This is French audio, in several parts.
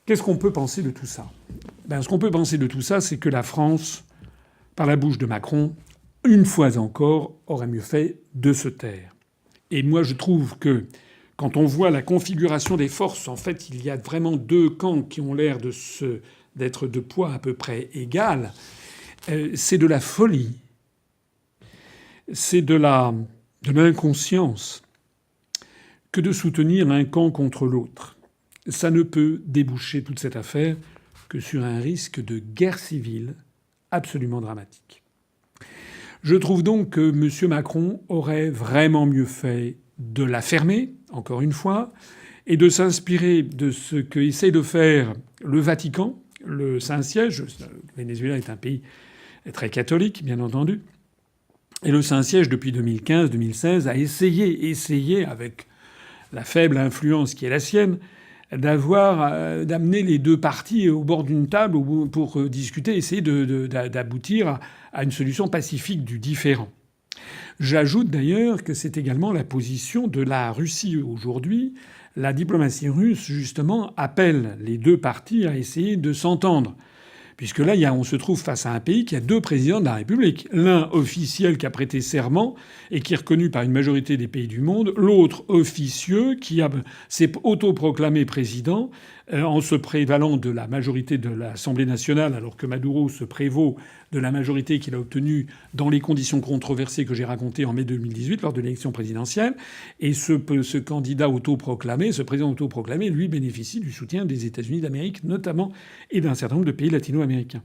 Qu'est-ce qu'on peut penser de tout ça? Ce qu'on peut penser de tout ça, c'est que la France, par la bouche de Macron, une fois encore, aurait mieux fait de se taire. Et moi, je trouve que quand on voit la configuration des forces, en fait, il y a vraiment deux camps qui ont l'air d'être de poids à peu près égal. C'est de la folie. C'est de l'inconscience que de soutenir un camp contre l'autre. Ça ne peut déboucher toute cette affaire que sur un risque de guerre civile absolument dramatique. Je trouve donc que M. Macron aurait vraiment mieux fait de la fermer, encore une fois, et de s'inspirer de ce qu'essaie de faire le Vatican, le Saint-Siège. Le Venezuela est un pays très catholique, bien entendu. Et le Saint-Siège, depuis 2015-2016, a essayé, avec la faible influence qui est la sienne, d'amener les deux parties au bord d'une table pour discuter, essayer d'aboutir à une solution pacifique du différend. J'ajoute d'ailleurs que c'est également la position de la Russie aujourd'hui. La diplomatie russe, justement, appelle les deux parties à essayer de s'entendre. Puisque là, on se trouve face à un pays qui a deux présidents de la République. L'un officiel qui a prêté serment et qui est reconnu par une majorité des pays du monde. L'autre officieux qui s'est autoproclamé président en se prévalant de la majorité de l'Assemblée nationale, alors que Maduro se prévaut de la majorité qu'il a obtenue dans les conditions controversées que j'ai racontées en mai 2018 lors de l'élection présidentielle. Et ce candidat autoproclamé, ce président autoproclamé, lui bénéficie du soutien des États-Unis d'Amérique notamment et d'un certain nombre de pays latino-américains.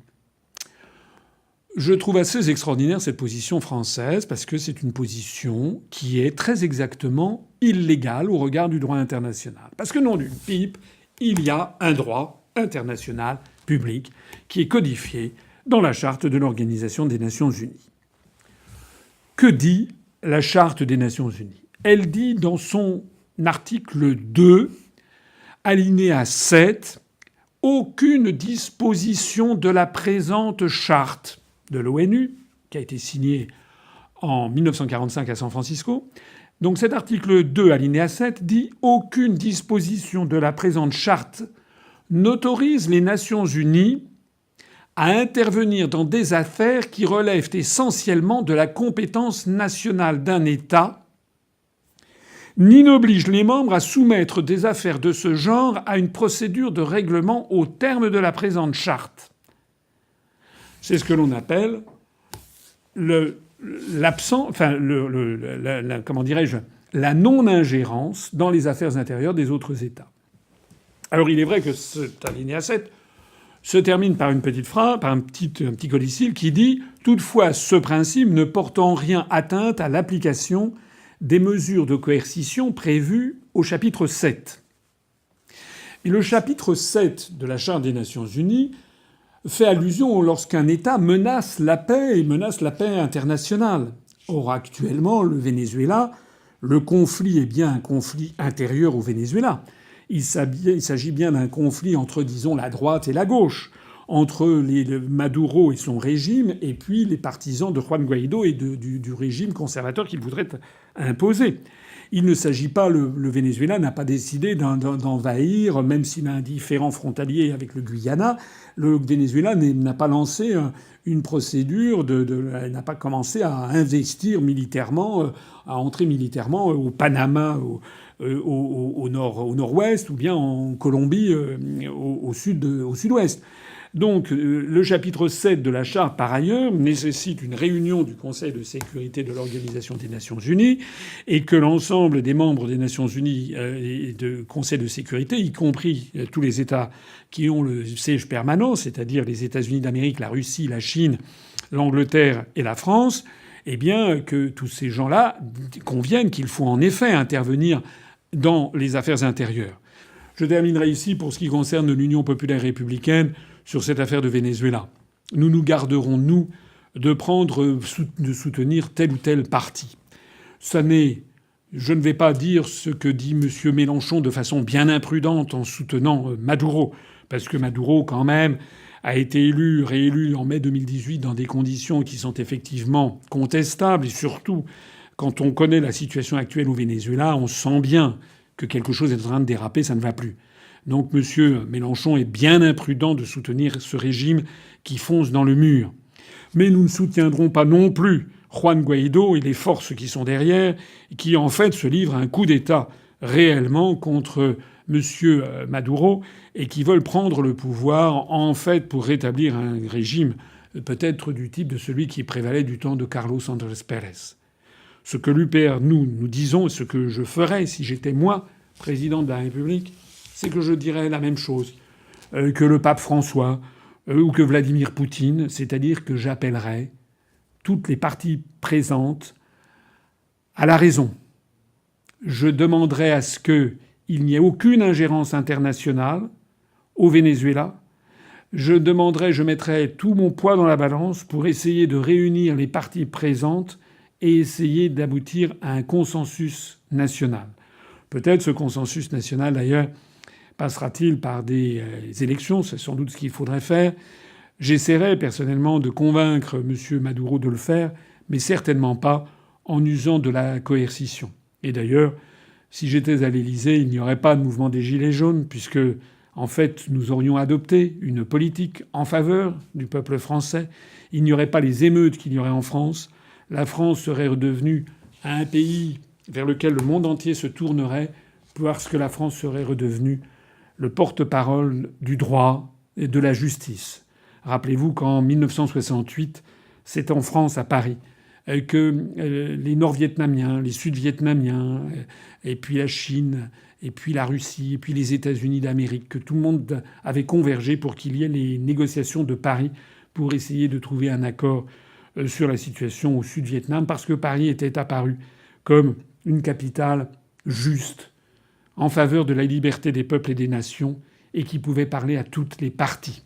Je trouve assez extraordinaire cette position française parce que c'est une position qui est très exactement illégale au regard du droit international. Parce que non d'une pipe, il y a un droit international public qui est codifié dans la Charte de l'Organisation des Nations Unies. Que dit la Charte des Nations Unies? Elle dit dans son article 2, alinéa 7, « Aucune disposition de la présente charte de l'ONU, qui a été signée en 1945 à San Francisco, donc cet article 2, alinéa 7, dit « Aucune disposition de la présente charte n'autorise les Nations unies à intervenir dans des affaires qui relèvent essentiellement de la compétence nationale d'un État, ni n'oblige les membres à soumettre des affaires de ce genre à une procédure de règlement au terme de la présente charte. » C'est ce que l'on appelle la non-ingérence dans les affaires intérieures des autres États. Alors il est vrai que cet alinéa 7 se termine par une petite phrase, par un petit codicile qui dit « Toutefois, ce principe ne porte en rien atteinte à l'application des mesures de coercition prévues au chapitre 7. » Et le chapitre 7 de la Charte des Nations Unies fait allusion lorsqu'un État menace la paix et menace la paix internationale. Or, actuellement, le Venezuela, le conflit est bien un conflit intérieur au Venezuela. Il s'agit bien d'un conflit entre, disons, la droite et la gauche, entre Maduro et son régime, et puis les partisans de Juan Guaidó et du régime conservateur qu'il voudrait imposer. Il ne s'agit pas, le Venezuela n'a pas décidé d'envahir, même s'il a un différend frontalier avec le Guyana. Le Venezuela n'a pas lancé une procédure n'a pas commencé à investir militairement, à entrer militairement au Panama, au nord-ouest, ou bien en Colombie au sud-ouest. Donc le chapitre 7 de la Charte, par ailleurs, nécessite une réunion du Conseil de sécurité de l'Organisation des Nations Unies et que l'ensemble des membres des Nations Unies et du Conseil de sécurité, y compris tous les États qui ont le siège permanent, c'est-à-dire les États-Unis d'Amérique, la Russie, la Chine, l'Angleterre et la France, eh bien que tous ces gens-là conviennent qu'il faut en effet intervenir dans les affaires intérieures. Je terminerai ici pour ce qui concerne l'Union populaire républicaine sur cette affaire de Venezuela. Nous nous garderons, nous, de soutenir tel ou tel parti. Je ne vais pas dire ce que dit M. Mélenchon de façon bien imprudente en soutenant Maduro, parce que Maduro, quand même, a été réélu en mai 2018 dans des conditions qui sont effectivement contestables, et surtout, quand on connaît la situation actuelle au Venezuela, on sent bien que quelque chose est en train de déraper, ça ne va plus. Donc M. Mélenchon est bien imprudent de soutenir ce régime qui fonce dans le mur. Mais nous ne soutiendrons pas non plus Juan Guaidó et les forces qui sont derrière, qui en fait se livrent à un coup d'État réellement contre M. Maduro et qui veulent prendre le pouvoir en fait pour rétablir un régime peut-être du type de celui qui prévalait du temps de Carlos Andrés Pérez. Ce que l'UPR, nous disons, et ce que je ferais si j'étais moi président de la République, c'est que je dirais la même chose que le pape François ou que Vladimir Poutine, c'est-à-dire que j'appellerais toutes les parties présentes à la raison. Je demanderais à ce qu'il n'y ait aucune ingérence internationale au Venezuela. Je mettrais tout mon poids dans la balance pour essayer de réunir les parties présentes et essayer d'aboutir à un consensus national. Peut-être ce consensus national, d'ailleurs, passera-t-il par des élections. C'est sans doute ce qu'il faudrait faire. J'essaierai personnellement de convaincre M. Maduro de le faire, mais certainement pas en usant de la coercition. Et d'ailleurs, si j'étais à l'Élysée, il n'y aurait pas de mouvement des Gilets jaunes, puisque, en fait, nous aurions adopté une politique en faveur du peuple français. Il n'y aurait pas les émeutes qu'il y aurait en France. La France serait redevenue un pays vers lequel le monde entier se tournerait, parce que la France serait redevenue le porte-parole du droit et de la justice. Rappelez-vous qu'en 1968, c'est en France, à Paris, que les Nord-Vietnamiens, les Sud-Vietnamiens, et puis la Chine, et puis la Russie, et puis les États-Unis d'Amérique, que tout le monde avait convergé pour qu'il y ait les négociations de Paris pour essayer de trouver un accord sur la situation au Sud-Vietnam, parce que Paris était apparu comme une capitale juste, en faveur de la liberté des peuples et des nations, et qui pouvait parler à toutes les parties.